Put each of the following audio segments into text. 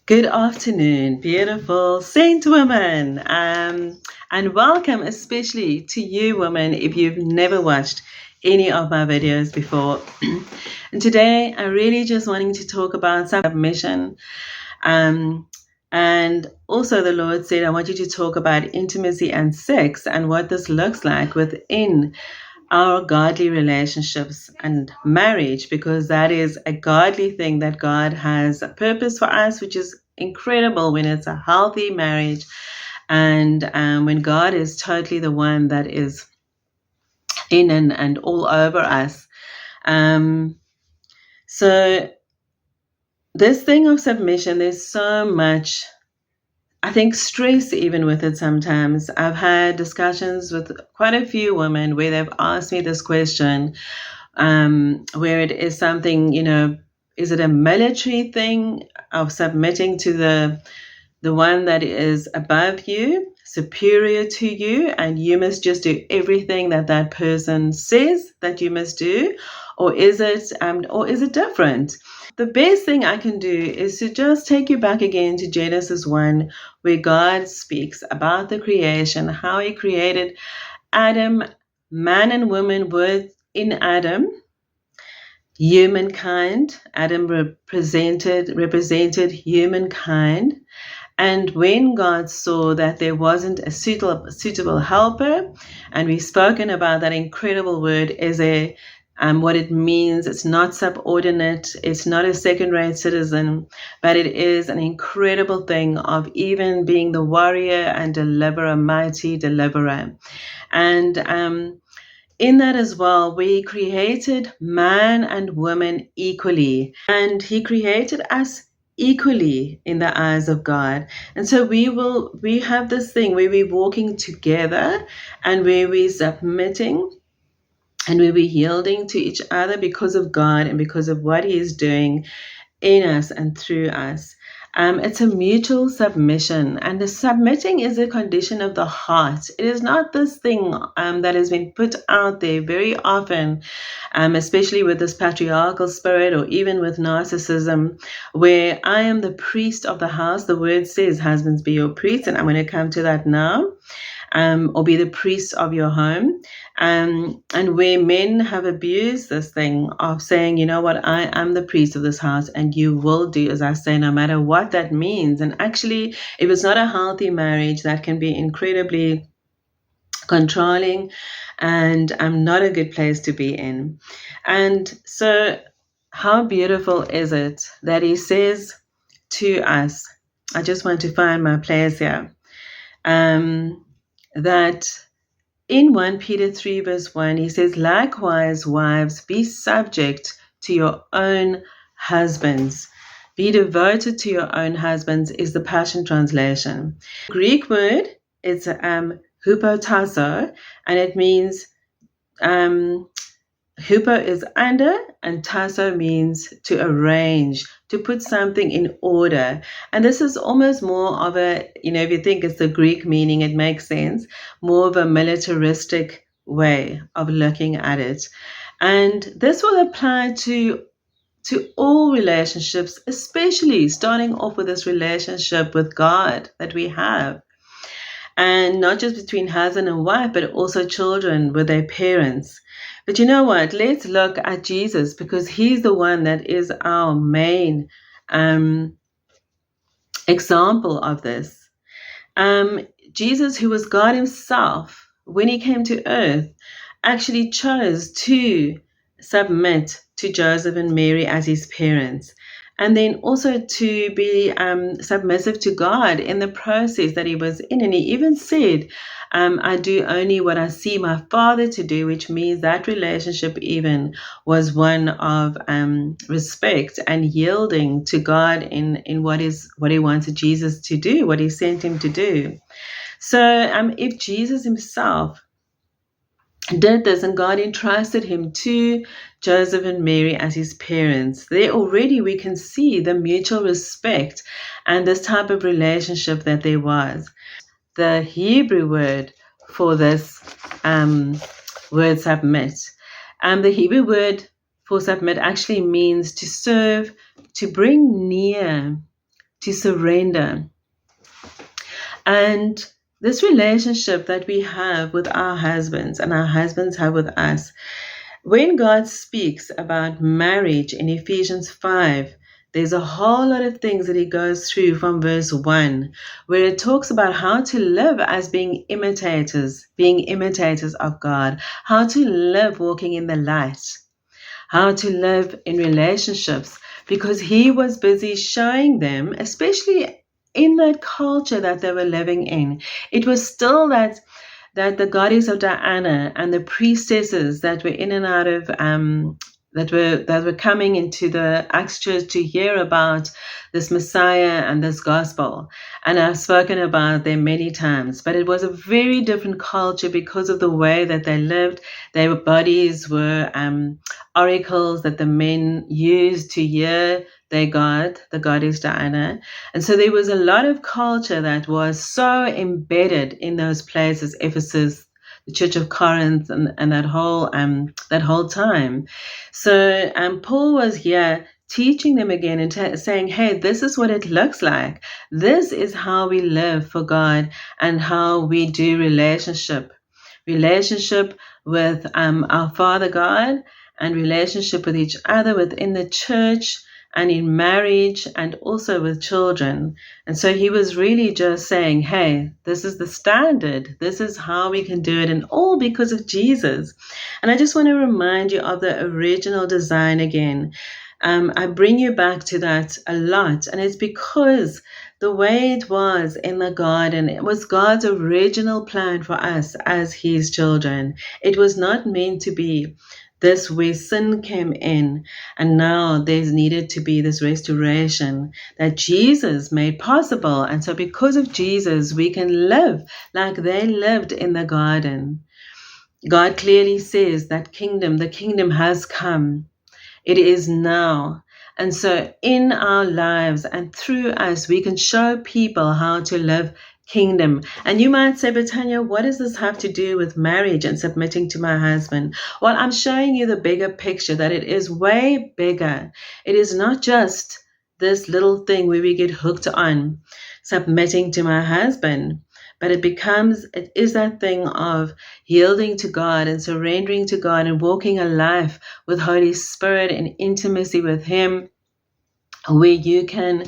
Good afternoon, beautiful saint women, and welcome especially to you women if you've never watched any of my videos before. And today I really just wanting to talk about submission, and also the Lord said I want you to talk about intimacy and sex and what this looks like within our godly relationships and marriage, because that is a godly thing that God has a purpose for us, which is incredible when it's a healthy marriage and when God is totally the one that is in and all over us. So this thing of submission, there's so much, I think, stress even with it sometimes. I've had discussions with quite a few women where they've asked me this question, where it is something, is it a military thing of submitting to the one that is above you, superior to you, and you must just do everything that that person says that you must do, or is it different? The best thing I can do is to just take you back again to Genesis 1, where God speaks about the creation, how He created Adam, man and woman within Adam, humankind. Adam represented humankind. And when God saw that there wasn't a suitable helper, and we've spoken about that incredible word as what it means. It's not subordinate. It's not a second-rate citizen, but it is an incredible thing of even being the warrior and deliverer, mighty deliverer. And in that as well, we created man and woman equally, and He created us equally in the eyes of God. And so we have this thing where we're walking together and where we're submitting and where we're yielding to each other because of God and because of what He is doing in us and through us. It's a mutual submission, and the submitting is a condition of the heart. It is not this thing that has been put out there very often, especially with this patriarchal spirit or even with narcissism, where I am the priest of the house. The word says, husbands, be your priests, and I'm going to come to that now. Or be the priest of your home. And where men have abused this thing of saying, you know what, I am the priest of this house and you will do as I say, no matter what that means. And actually, if it's not a healthy marriage, that can be incredibly controlling and not a good place to be in. And so how beautiful is it that He says to us, I just want to find my place here, that in 1 Peter 3 verse 1, He says, likewise, wives, be subject to your own husbands. Be devoted to your own husbands is the Passion Translation. The Greek word is hupotasso, and it means hupo is under, and tasso means to arrange, to put something in order. And this is almost more of a, if you think it's the Greek meaning, it makes sense, more of a militaristic way of looking at it. And this will apply to all relationships, especially starting off with this relationship with God that we have. And not just between husband and wife, but also children with their parents. But you know what? Let's look at Jesus, because He's the one that is our main example of this. Jesus, who was God Himself, when He came to earth, actually chose to submit to Joseph and Mary as His parents, and then also to be submissive to God in the process that He was in. And He even said, I do only what I see my Father to do, which means that relationship even was one of respect and yielding to God in what He wanted Jesus to do, what He sent Him to do. So if Jesus Himself did this and God entrusted Him to Joseph and Mary as His parents, there already we can see the mutual respect and this type of relationship that there was. The Hebrew word for this word submit, the Hebrew word for submit actually means to serve, to bring near, to surrender. And this relationship that we have with our husbands and our husbands have with us, when God speaks about marriage in Ephesians 5, there's a whole lot of things that he goes through from verse 1, where it talks about how to live as being imitators of God, how to live walking in the light, how to live in relationships, because he was busy showing them, especially in that culture that they were living in. It was still that the goddess of Diana and the priestesses that were in and out of that were coming into the Acts church to hear about this Messiah and this gospel. And I've spoken about them many times, but it was a very different culture because of the way that they lived. Their bodies were oracles that the men used to hear their god, the goddess Diana. And so there was a lot of culture that was so embedded in those places, Ephesus, the Church of Corinth, and that whole time. So Paul was here teaching them again and saying, hey, this is what it looks like. This is how we live for God and how we do relationship with our Father God, and relationship with each other within the church and in marriage and also with children. And so he was really just saying, hey, this is the standard. This is how we can do it, and all because of Jesus. And I just want to remind you of the original design again. I bring you back to that a lot, and it's because the way it was in the garden, it was God's original plan for us as his children. It was not meant to be this where sin came in, and now there's needed to be this restoration that Jesus made possible. And so because of Jesus, we can live like they lived in the garden. God clearly says that the kingdom has come. It is now. And so in our lives and through us, we can show people how to live kingdom. And you might say, but Tanya, what does this have to do with marriage and submitting to my husband? Well, I'm showing you the bigger picture, that it is way bigger. It is not just this little thing where we get hooked on submitting to my husband, but it is that thing of yielding to God and surrendering to God and walking a life with Holy Spirit in intimacy with him, where you can,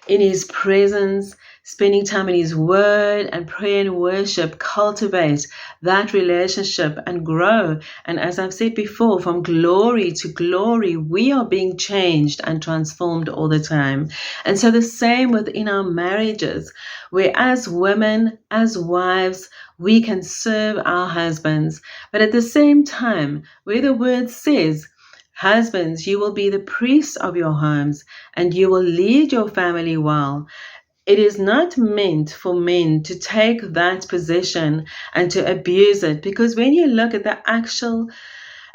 in his presence, spending time in his word and prayer and worship, cultivate that relationship and grow. And as I've said before, from glory to glory, we are being changed and transformed all the time. And so the same within our marriages, where as women, as wives, we can serve our husbands. But at the same time, where the word says, husbands, you will be the priests of your homes and you will lead your family well. It is not meant for men to take that position and to abuse it, because when you look at the actual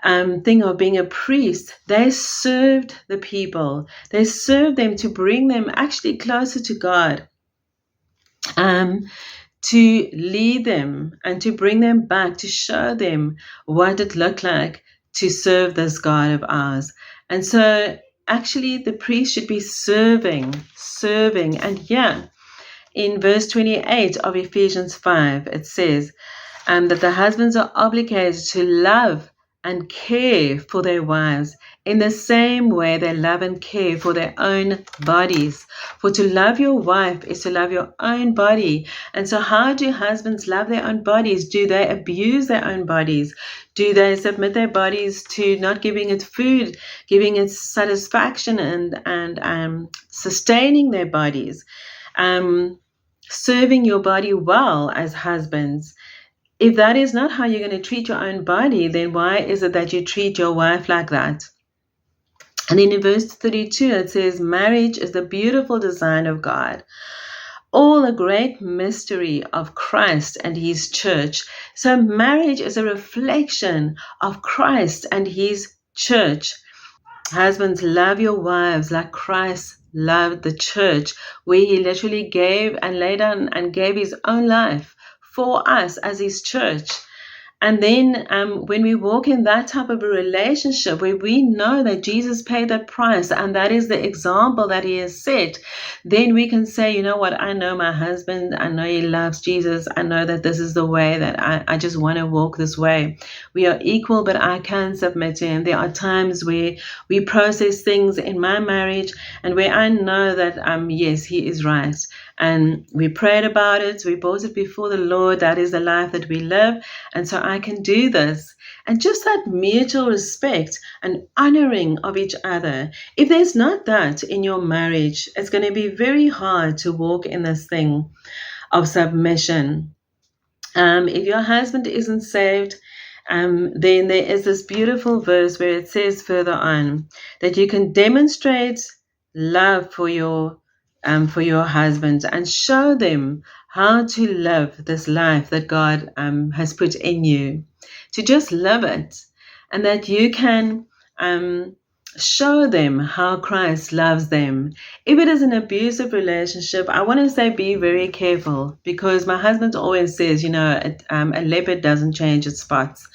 thing of being a priest, they served the people. They served them to bring them actually closer to God, to lead them and to bring them back, to show them what it looked like to serve this God of ours. And so actually the priest should be serving. And yeah, in verse 28 of Ephesians 5, it says that the husbands are obligated to love and care for their wives in the same way they love and care for their own bodies. For to love your wife is to love your own body. And so how do husbands love their own bodies? Do they abuse their own bodies? Do they submit their bodies to not giving it food, giving it satisfaction and sustaining their bodies? Serving your body well as husbands. If that is not how you're going to treat your own body, then why is it that you treat your wife like that? And then in verse 32, it says, marriage is the beautiful design of God, all a great mystery of Christ and his church. So marriage is a reflection of Christ and his church. Husbands, love your wives like Christ loved the church, where he literally gave and laid down and gave his own life for us as his church. And then when we walk in that type of a relationship where we know that Jesus paid that price and that is the example that he has set, then we can say, you know what, I know my husband, I know he loves Jesus, I know that this is the way that I just want to walk this way. We are equal, but I can submit to him. There are times where we process things in my marriage and where I know that, yes, he is right. And we prayed about it, we brought it before the Lord. That is the life that we live. And so I can do this. And just that mutual respect and honoring of each other. If there's not that in your marriage, it's going to be very hard to walk in this thing of submission. If your husband isn't saved, then there is this beautiful verse where it says further on that you can demonstrate love for your husbands and show them how to live this life that God has put in you, to just live it, and that you can show them how Christ loves them. If it is an abusive relationship, I want to say be very careful, because my husband always says, a leopard doesn't change its spots.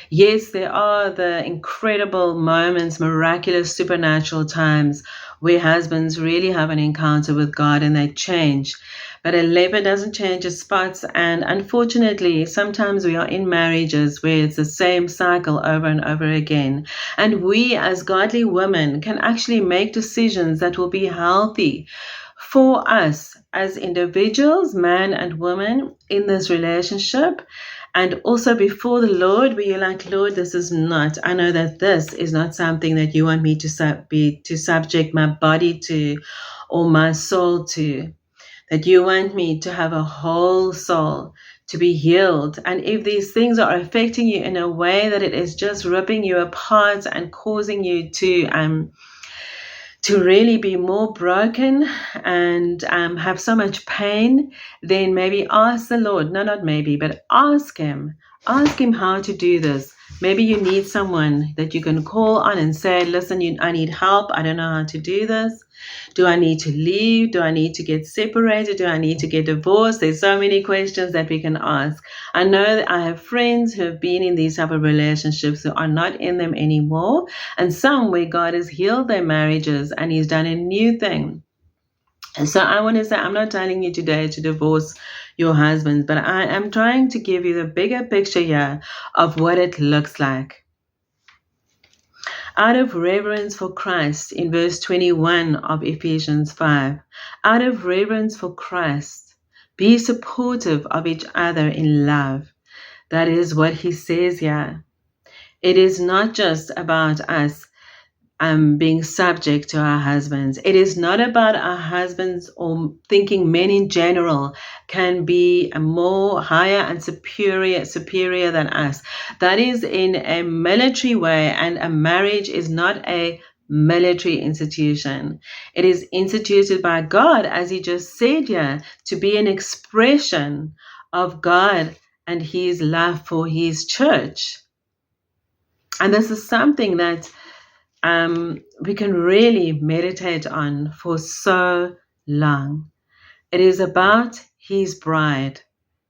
Yes, there are the incredible moments, miraculous, supernatural times where husbands really have an encounter with God and they change. But a leopard doesn't change its spots. And unfortunately, sometimes we are in marriages where it's the same cycle over and over again. And we as godly women can actually make decisions that will be healthy for us as individuals, man and woman, in this relationship. And also before the Lord, where you're like, Lord, I know that this is not something that you want me to subject my body to or my soul to, that you want me to have a whole soul, to be healed. And if these things are affecting you in a way that it is just ripping you apart and causing you to really be more broken and have so much pain, then maybe ask the Lord. No, not maybe, but ask him. Ask him how to do this. Maybe you need someone that you can call on and say, listen, I need help. I don't know how to do this. Do I need to leave? Do I need to get separated? Do I need to get divorced? There's so many questions that we can ask. I know that I have friends who have been in these type of relationships who are not in them anymore, and some where God has healed their marriages and he's done a new thing. And so I want to say, I'm not telling you today to divorce your husband, but I am trying to give you the bigger picture here of what it looks like. Out of reverence for Christ, in verse 21 of Ephesians 5, out of reverence for Christ, be supportive of each other in love. That is what he says here. It is not just about us being subject to our husbands. It is not about our husbands or thinking men in general can be more higher and superior than us. That is in a military way, and a marriage is not a military institution. It is instituted by God, as he just said here, to be an expression of God and his love for his church. And this is something that we can really meditate on for so long. It is about his bride,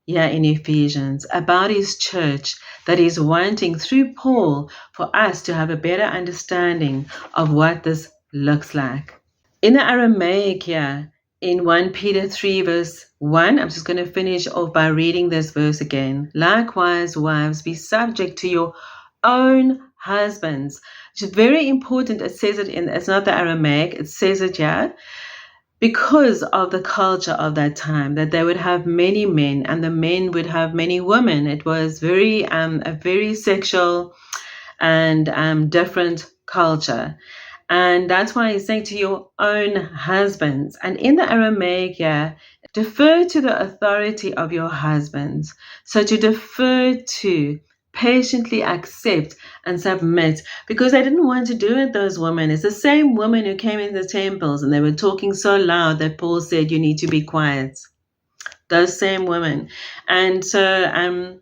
in Ephesians, about his church that is wanting through Paul for us to have a better understanding of what this looks like. In the Aramaic here, in 1 Peter 3 verse 1, I'm just going to finish off by reading this verse again. Likewise, wives, be subject to your own husbands. It's very important. It says it's not the Aramaic, it says it here, because of the culture of that time, that they would have many men and the men would have many women. It was a very sexual and different culture. And that's why he's saying to your own husbands. And in the Aramaic here, defer to the authority of your husbands. So to defer to, patiently accept and submit, because they didn't want to do it, those women. It's the same women who came in the temples and they were talking so loud that Paul said, you need to be quiet. Those same women. And so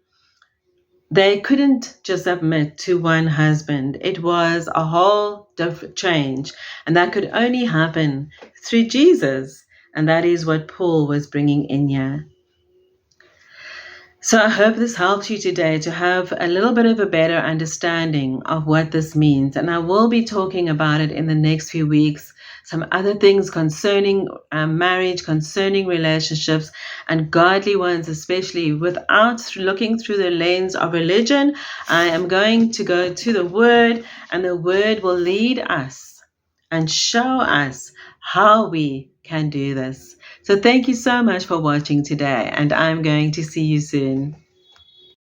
they couldn't just submit to one husband. It was a whole different change. And that could only happen through Jesus. And that is what Paul was bringing in here. So I hope this helps you today to have a little bit of a better understanding of what this means. And I will be talking about it in the next few weeks. Some other things concerning marriage, concerning relationships, and godly ones, especially without looking through the lens of religion. I am going to go to the Word, and the Word will lead us and show us how we can do this. So thank you so much for watching today, and I'm going to see you soon.